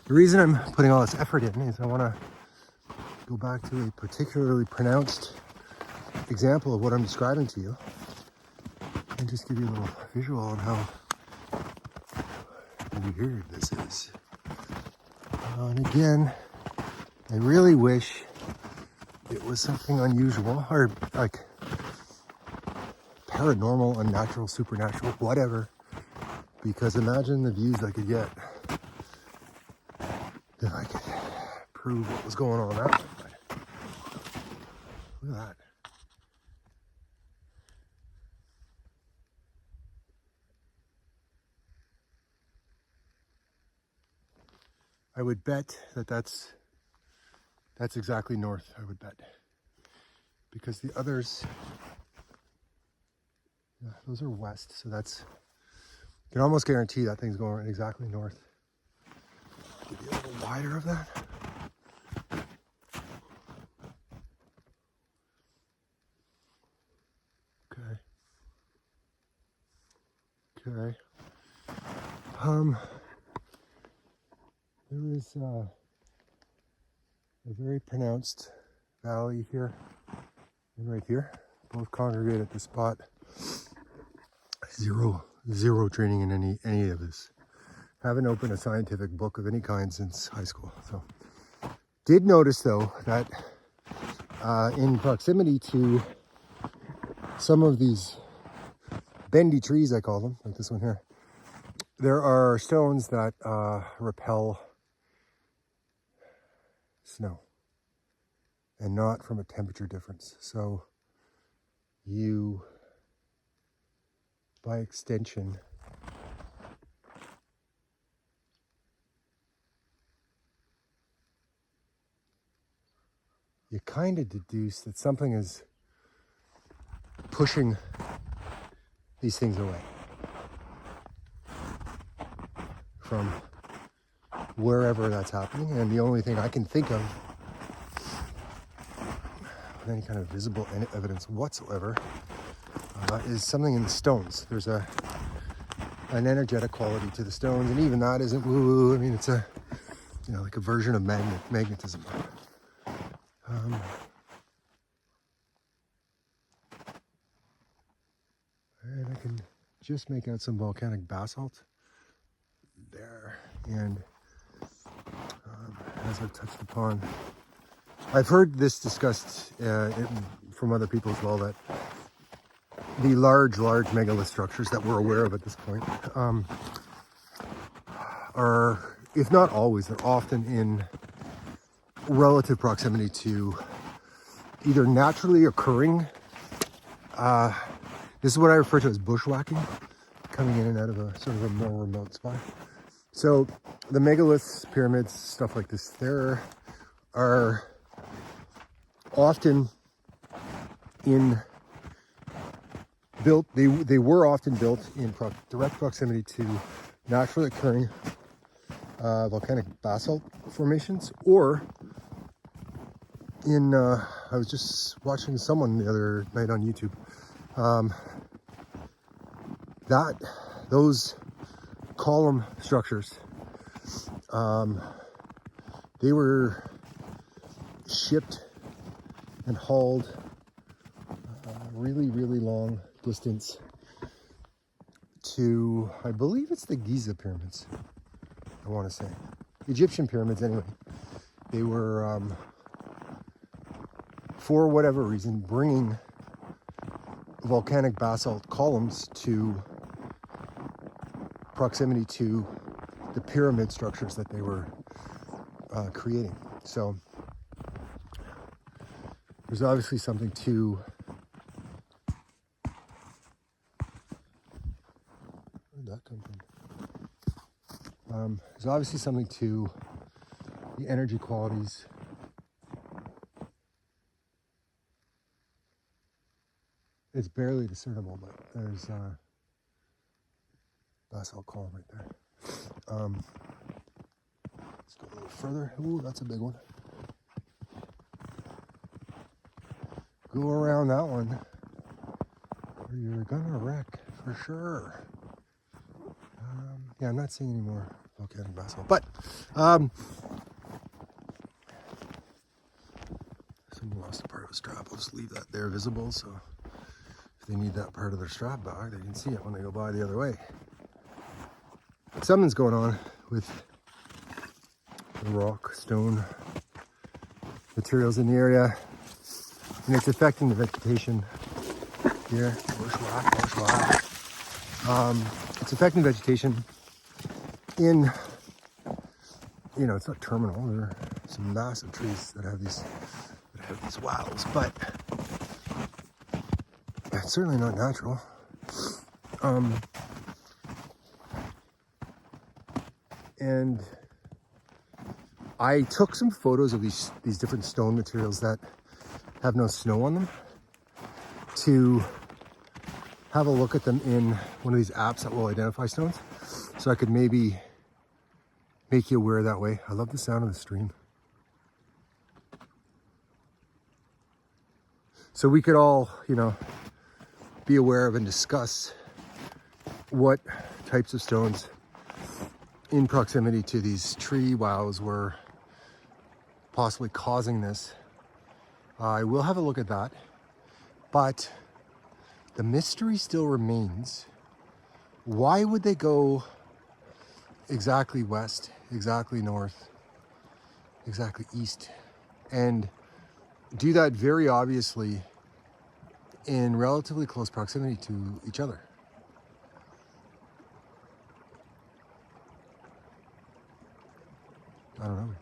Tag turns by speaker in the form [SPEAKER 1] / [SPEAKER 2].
[SPEAKER 1] The reason I'm putting all this effort in is I want to go back to a particularly pronounced example of what I'm describing to you and just give you a little visual on how weird this is. And again, I really wish it was something unusual or like paranormal, unnatural, supernatural, whatever, because imagine the views I could get if I could prove what was going on outside. Look at that. I would bet that that's exactly north, I would bet. Because the others, yeah, those are west, so that's, you can almost guarantee that thing's going exactly north. Give you a little wider of that. Okay. Okay. There is a very pronounced valley here and right here. Both congregate at the spot. Zero training in any of this. Haven't opened a scientific book of any kind since high school. So, did notice though that in proximity to some of these bendy trees, I call them, like this one here, there are stones that repel snow, and not from a temperature difference. So you, by extension, you kind of deduce that something is pushing these things away from wherever that's happening. And the only thing I can think of with any kind of visible evidence whatsoever is something in the stones. There's an energetic quality to the stones, and even that isn't woo-woo. I mean, it's a, you know, like a version of magnetism. And I can just make out some volcanic basalt there. And as I've touched upon, I've heard this discussed from other people as well, that the large megalith structures that we're aware of at this point are, if not always, they're often in relative proximity to either naturally occurring, this is what I refer to as bushwhacking, coming in and out of a sort of a more remote spot. So the megaliths, pyramids, stuff like this, there are often they were often built in direct proximity to naturally occurring volcanic basalt formations, or in, I was just watching someone the other night on YouTube, those column structures, they were shipped and hauled really long distance to, I believe it's the Giza pyramids, I want to say. Egyptian pyramids anyway. They were, for whatever reason, bringing volcanic basalt columns to proximity to the pyramid structures that they were creating. So there's obviously something to, where did that come from? There's obviously something to the energy qualities it's barely discernible, but there's basalt column right there. Let's go a little further. Ooh, that's a big one. Go around that one, or you're gonna wreck for sure. Yeah, I'm not seeing any more volcanic cannon basketball. But someone lost a part of a strap. I'll just leave that there visible, so if they need that part of their strap back, they can see it when they go by the other way. Something's going on with the rock, stone materials in the area, and it's affecting the vegetation here. It's affecting vegetation in, you know, it's not terminal. There are some massive trees that have these wows, but it's certainly not natural. And I took some photos of these different stone materials that have no snow on them to have a look at them in one of these apps that will identify stones, so I could maybe make you aware that way. I love the sound of the stream. So we could all, you know, be aware of and discuss what types of stones in proximity to these tree wows were possibly causing this. I will have a look at that, but the mystery still remains. Why would they go exactly west, exactly north, exactly east, and do that very obviously in relatively close proximity to each other? I don't know.